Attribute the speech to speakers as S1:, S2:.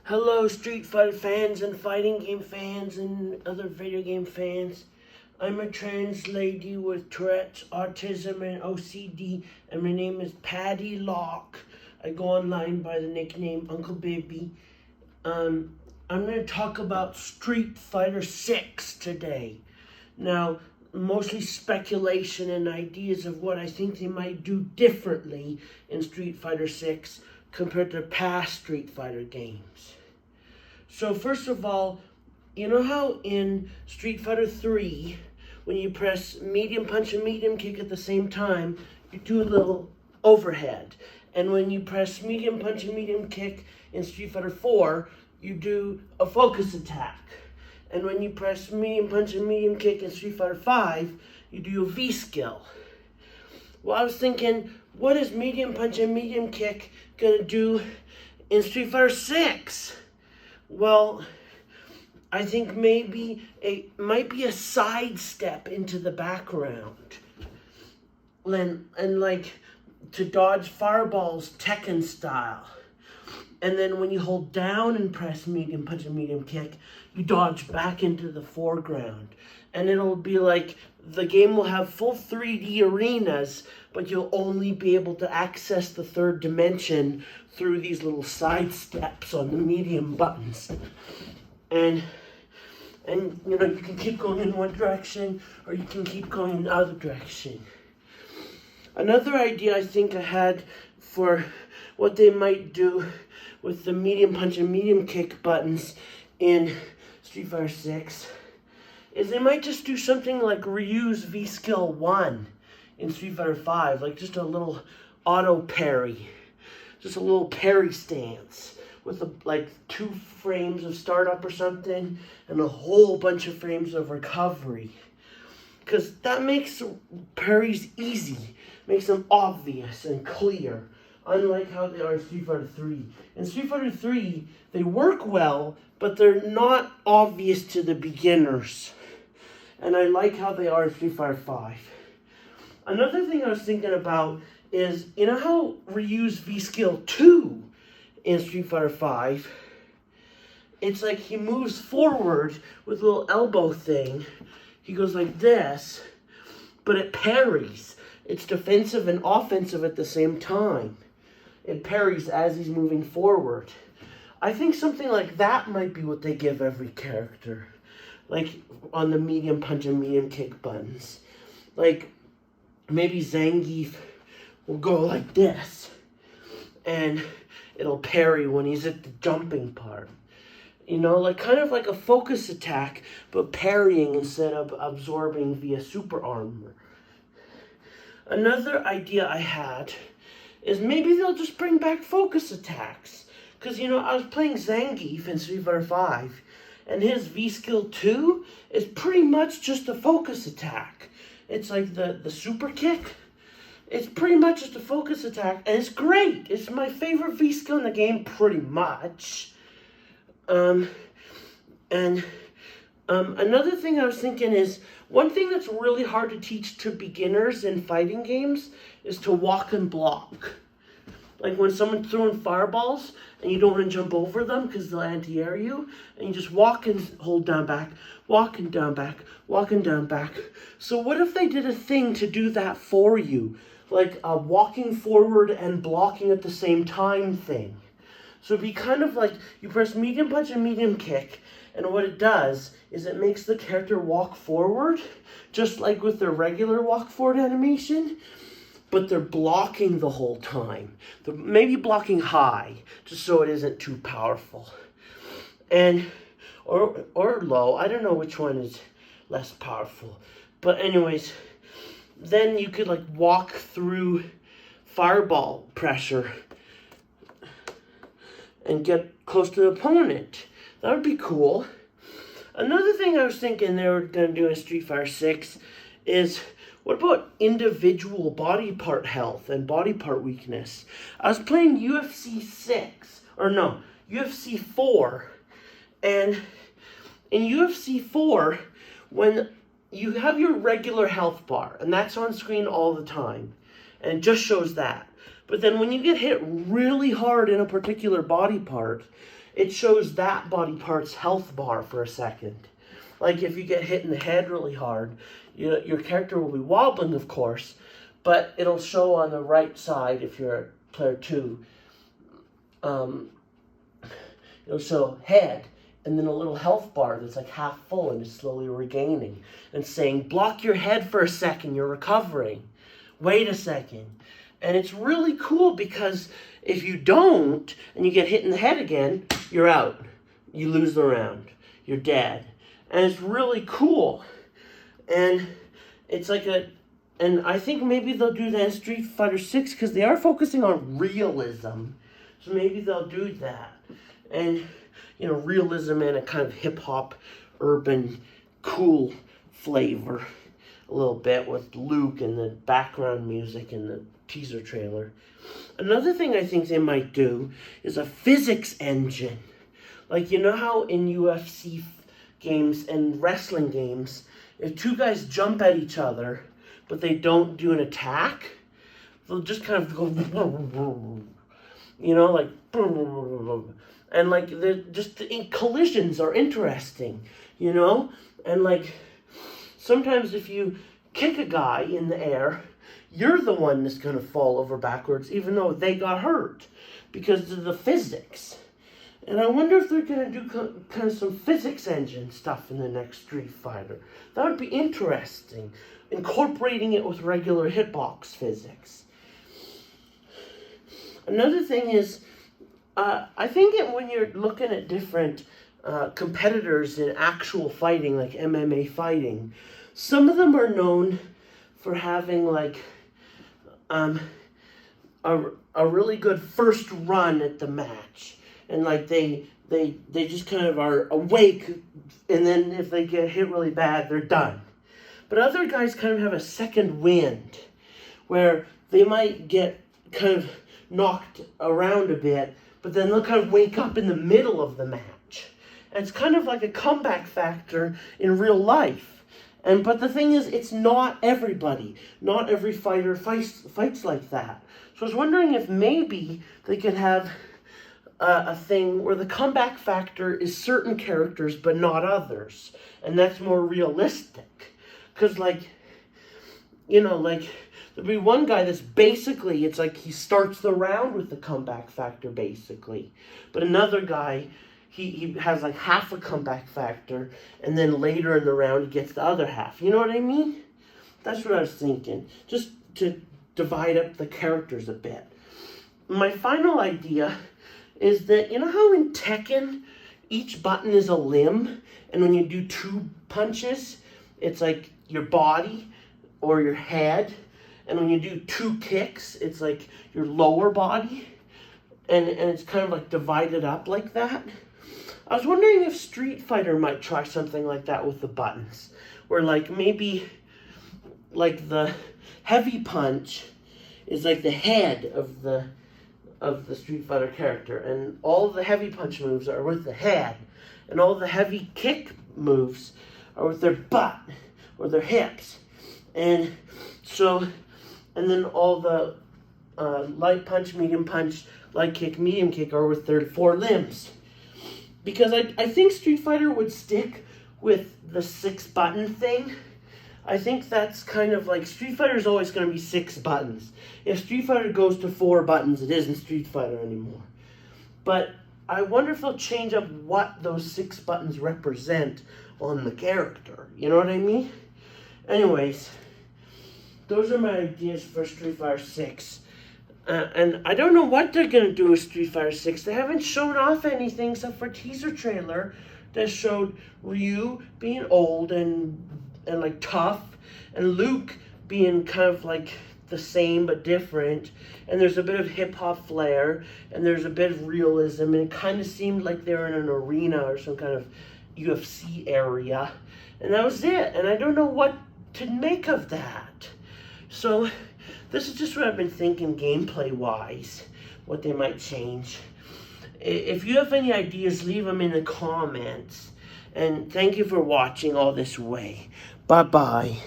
S1: Hello, Street Fighter fans and fighting game fans and other video game fans. I'm a trans lady with Tourette's, autism, and OCD, and my name is Patty Locke. I go online by the nickname Uncle Baby. I'm going to talk about Street Fighter 6 today. Now, mostly speculation and ideas of what I think they might do differently in Street Fighter 6 compared to past Street Fighter games. So first of all, you know how in Street Fighter 3, when you press medium punch and medium kick at the same time, you do a little overhead. And when you press medium punch and medium kick in Street Fighter 4, you do a focus attack. And when you press medium punch and medium kick in Street Fighter 5, you do a V skill. Well, I was thinking, what is medium punch and medium kick gonna do in Street Fighter 6? Well, I think maybe it might be a sidestep into the background. And like to dodge fireballs Tekken style. And then when you hold down and press medium punch and medium kick, you dodge back into the foreground. And it'll be like the game will have full 3D arenas, but you'll only be able to access the third dimension through these little side steps on the medium buttons. And you know, you can keep going in one direction or you can keep going in the other direction. Another idea I think I had for what they might do with the medium punch and medium kick buttons in Street Fighter 6 is they might just do something like reuse V skill 1 in Street Fighter 5, like just a little auto parry, just a little parry stance with like 2 frames of startup or something and a whole bunch of frames of recovery. Because that makes parries easy, makes them obvious and clear, unlike how they are in Street Fighter 3. In Street Fighter 3, they work well, but they're not obvious to the beginners. And I like how they are in Street Fighter 5. Another thing I was thinking about is, you know how reuse V skill 2 in Street Fighter 5? It's like he moves forward with a little elbow thing. He goes like this, but it parries. It's defensive and offensive at the same time. It parries as he's moving forward. I think something like that might be what they give every character. Like on the medium punch and medium kick buttons. Like maybe Zangief will go like this. And it'll parry when he's at the jumping part. You know, like kind of like a focus attack, but parrying instead of absorbing via super armor. Another idea I had is maybe they'll just bring back focus attacks. Because, you know, I was playing Zangief in Street Fighter 5, and his V skill 2 is pretty much just a focus attack. It's like the super kick. It's pretty much just a focus attack, and it's great. It's my favorite V skill in the game, pretty much. Another thing I was thinking is, one thing that's really hard to teach to beginners in fighting games is to walk and block. Like when someone's throwing fireballs and you don't want to jump over them because they'll anti-air you, and you just walk and hold down back, walk and down back, walk and down back. So what if they did a thing to do that for you? Like a walking forward and blocking at the same time thing. So it'd be kind of like you press medium punch and medium kick, and what it does is it makes the character walk forward, just like with their regular walk forward animation, but they're blocking the whole time. They're maybe blocking high, just so it isn't too powerful. And, or low, I don't know which one is less powerful. But anyways, then you could like walk through fireball pressure and get close to the opponent. That would be cool. Another thing I was thinking they were going to do in Street Fighter 6 is, what about individual body part health and body part weakness? I was playing UFC 4, and in UFC 4, when you have your regular health bar, and that's on screen all the time, and it just shows that. But then when you get hit really hard in a particular body part, it shows that body part's health bar for a second. Like if you get hit in the head really hard, your character will be wobbling, of course, but it'll show on the right side if you're a player 2. It'll show head, and then a little health bar that's like half full and is slowly regaining, and saying, block your head for a second, you're recovering. Wait a second. And it's really cool because if you don't, and you get hit in the head again, you're out. You lose the round. You're dead. And it's really cool. And it's like and I think maybe they'll do that in Street Fighter 6 because they are focusing on realism. So maybe they'll do that. And, realism and a kind of hip-hop, urban, cool flavor a little bit with Luke and the background music and the teaser trailer. Another thing I think they might do is a physics engine. Like, you know how in UFC games and wrestling games, if two guys jump at each other, but they don't do an attack, they'll just kind of go, like, and like, they're just, collisions are interesting, and like, sometimes if you kick a guy in the air, you're the one that's going to fall over backwards, even though they got hurt, because of the physics. And I wonder if they're going to do kind of some physics engine stuff in the next Street Fighter. That would be interesting, incorporating it with regular hitbox physics. Another thing is, I think when you're looking at different competitors in actual fighting, like MMA fighting, some of them are known for having like a really good first run at the match, and like they just kind of are awake, and then if they get hit really bad, they're done. But other guys kind of have a second wind, where they might get kind of knocked around a bit, but then they'll kind of wake up in the middle of the match. And it's kind of like a comeback factor in real life. But the thing is, it's not everybody. Not every fighter fights like that. So I was wondering if maybe they could have a thing where the comeback factor is certain characters but not others. And that's more realistic. Because there'll be one guy that's basically, it's like he starts the round with the comeback factor, basically. But another guy, he has like half a comeback factor, and then later in the round he gets the other half. You know what I mean? That's what I was thinking. Just to divide up the characters a bit. My final idea is that, you know how in Tekken, each button is a limb, and when you do 2 punches, it's like your body or your head, and when you do 2 kicks, it's like your lower body, and it's kind of like divided up like that. I was wondering if Street Fighter might try something like that with the buttons, where like maybe like the heavy punch is like the head of the Street Fighter character, and all the heavy punch moves are with the head, and all the heavy kick moves are with their butt or their hips, and then all the light punch, medium punch, light kick, medium kick are with their 4 limbs. Because I think Street Fighter would stick with the 6 button thing. I think that's kind of like, Street Fighter is always going to be 6 buttons. If Street Fighter goes to 4 buttons, it isn't Street Fighter anymore. But I wonder if they'll change up what those 6 buttons represent on the character. You know what I mean? Anyways, those are my ideas for Street Fighter 6. And I don't know what they're going to do with Street Fighter 6. They haven't shown off anything except for a teaser trailer that showed Ryu being old and like tough, and Luke being kind of like the same but different, and there's a bit of hip-hop flair, and there's a bit of realism, and it kind of seemed like they were in an arena or some kind of UFC area, and that was it. And I don't know what to make of that. So this is just what I've been thinking gameplay-wise, what they might change. If you have any ideas, leave them in the comments. And thank you for watching all this way. Bye-bye.